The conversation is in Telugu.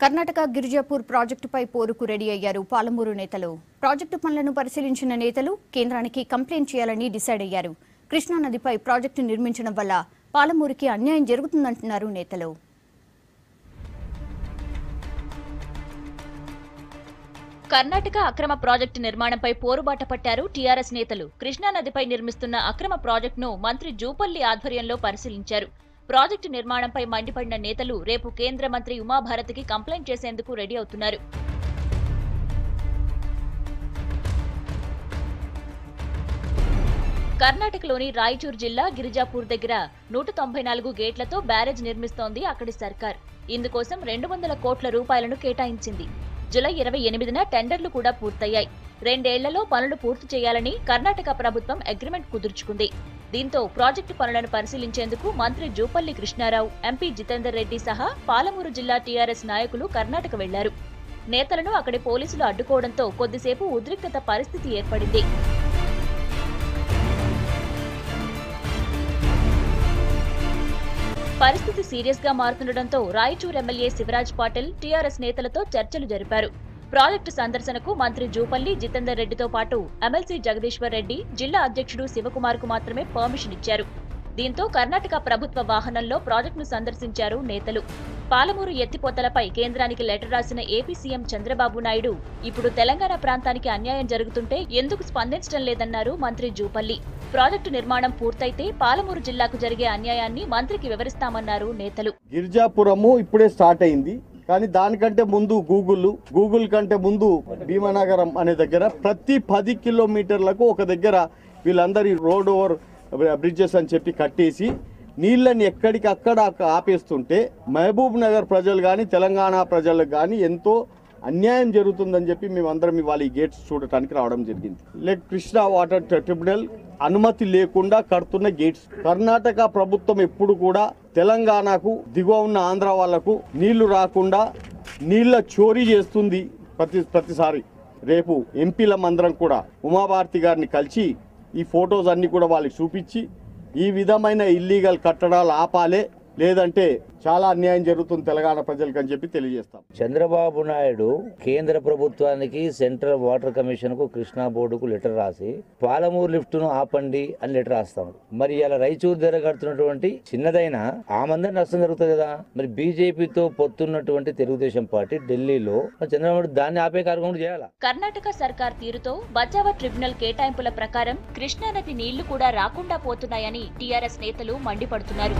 కర్ణాటక గిరిజాపూర్ ప్రాజెక్టుపై పోరుకు రెడీ అయ్యారు పాలమూరు నేతలు. ప్రాజెక్టు పనులను పరిశీలించిన నేతలు కేంద్రానికి కంప్లైంట్ చేయాలని డిసైడ్ అయ్యారు. కృష్ణా నదిపై ప్రాజెక్టు నిర్మించడం వల్ల పాలమూరుకి అన్యాయం జరుగుతుందంటున్నారు నేతలు. కర్ణాటక అక్రమ ప్రాజెక్టు నిర్మాణంపై పోరుబాట పట్టారు టీఆర్ఎస్ నేతలు. కృష్ణా నదిపై నిర్మిస్తున్న అక్రమ ప్రాజెక్టును మంత్రి జూపల్లి ఆధ్వర్యంలో పరిశీలించారు. ప్రాజెక్టు నిర్మాణంపై మండిపడిన నేతలు రేపు కేంద్ర మంత్రి ఉమాభారతికి కంప్లైంట్ చేసేందుకు రెడీ అవుతున్నారు. కర్ణాటకలోని రాయచూర్ జిల్లా గిరిజాపూర్ దగ్గర 194 గేట్లతో బ్యారేజ్ నిర్మిస్తోంది అక్కడి సర్కార్. ఇందుకోసం 200 కోట్ల రూపాయలను కేటాయించింది. జూలై 28న టెండర్లు కూడా పూర్తయ్యాయి. 2 ఏళ్లలో పనులు పూర్తి చేయాలని కర్ణాటక ప్రభుత్వం అగ్రిమెంట్ కుదుర్చుకుంది. దీంతో ప్రాజెక్టు పనులను పరిశీలించేందుకు మంత్రి జూపల్లి కృష్ణారావు, ఎంపీ జితేందర్ రెడ్డి సహా పాలమూరు జిల్లా టీఆర్ఎస్ నాయకులు కర్ణాటక వెళ్లారు. నేతలను అక్కడి పోలీసులు అడ్డుకోవడంతో కొద్దిసేపు ఉద్రిక్తత పరిస్థితి ఏర్పడింది. పరిస్థితి సీరియస్ గా మారుతుండటంతో రాయచూర్ ఎమ్మెల్యే శివరాజ్ పాటిల్ టీఆర్ఎస్ నేతలతో చర్చలు జరిపారు. ప్రాజెక్టు సందర్శనకు మంత్రి జూపల్లి, జితేందర్ రెడ్డితో పాటు ఎమ్మెల్సీ జగదీశ్వర్ రెడ్డి, జిల్లా అధ్యక్షుడు శివకుమార్ కు మాత్రమే పర్మిషన్ ఇచ్చారు. దీంతో కర్ణాటక ప్రభుత్వ వాహనంలో ప్రాజెక్టును సందర్శించారు నేతలు. పాలమూరు ఎత్తిపోతలపై కేంద్రానికి లెటర్ రాసిన ఏపీ సీఎం చంద్రబాబు నాయుడు ఇప్పుడు తెలంగాణ ప్రాంతానికి అన్యాయం జరుగుతుంటే ఎందుకు స్పందించడం లేదన్నారు మంత్రి జూపల్లి. ప్రాజెక్టు నిర్మాణం పూర్తయితే పాలమూరు జిల్లాకు జరిగే అన్యాయాన్ని మంత్రికి వివరిస్తామన్నారు నేతలు. గిరిజాపురము ఇప్పుడే స్టార్ట్ అయింది, కానీ దానికంటే ముందు గూగుల్ కంటే ముందు భీమనగరం అనే దగ్గర ప్రతి 10 కిలోమీటర్లకు ఒక దగ్గర వీళ్ళందరి రోడ్ ఓవర్ బ్రిడ్జెస్ అని చెప్పి కట్టేసి నీళ్ళని ఎక్కడికి అక్కడ ఆపేస్తుంటే మహబూబ్ నగర్ ప్రజలు కానీ తెలంగాణ ప్రజలకు కానీ ఎంతో అన్యాయం జరుగుతుందని చెప్పి మేమందరం ఇవాళ ఈ గేట్స్ చూడటానికి రావడం జరిగింది. కృష్ణా వాటర్ ట్రిబ్యునల్ అనుమతి లేకుండా కడుతున్న గేట్స్. కర్ణాటక ప్రభుత్వం ఎప్పుడు కూడా తెలంగాణకు దిగువ ఉన్న ఆంధ్ర వాళ్లకు నీళ్లు రాకుండా నీళ్ల చోరీ చేస్తుంది ప్రతిసారి. రేపు ఎంపీల మందరం కూడా ఉమాభారతి గారిని కలిసి ఈ ఫొటోస్ అన్ని కూడా వాళ్ళకి చూపించి ఈ విధమైన ఇల్లీగల్ కట్టడాలు ఆపాలే, లేదంటే చాలా అన్యాయం జరుగుతుంది తెలంగాణ ప్రజలకు అని చెప్పి తెలియజేస్తాం. చంద్రబాబు నాయుడు కేంద్ర ప్రభుత్వానికి, సెంట్రల్ వాటర్ కమిషన్ కు, కృష్ణా బోర్డుకు లెటర్ రాసి పాలమూరు లిఫ్ట్ ను ఆపండి అని లెటర్ రాస్తాం. మరి ఇలా రాయచూర్ దగ్గర కడుతున్నటువంటి చిన్నదైనా ఆ మందరం నష్టం జరుగుతుంది కదా. మరి బీజేపీతో పొత్తున్నటువంటి తెలుగుదేశం పార్టీ ఢిల్లీలో చంద్రబాబు దాన్ని ఆపే కార్యక్రమం చేయాలి. కర్ణాటక సర్కార్ తీరుతో బచావ ట్రిబ్యునల్ కేటాయింపుల ప్రకారం కృష్ణానది నీళ్లు కూడా రాకుండా పోతున్నాయని టీఆర్ఎస్ నేతలు మండిపడుతున్నారు.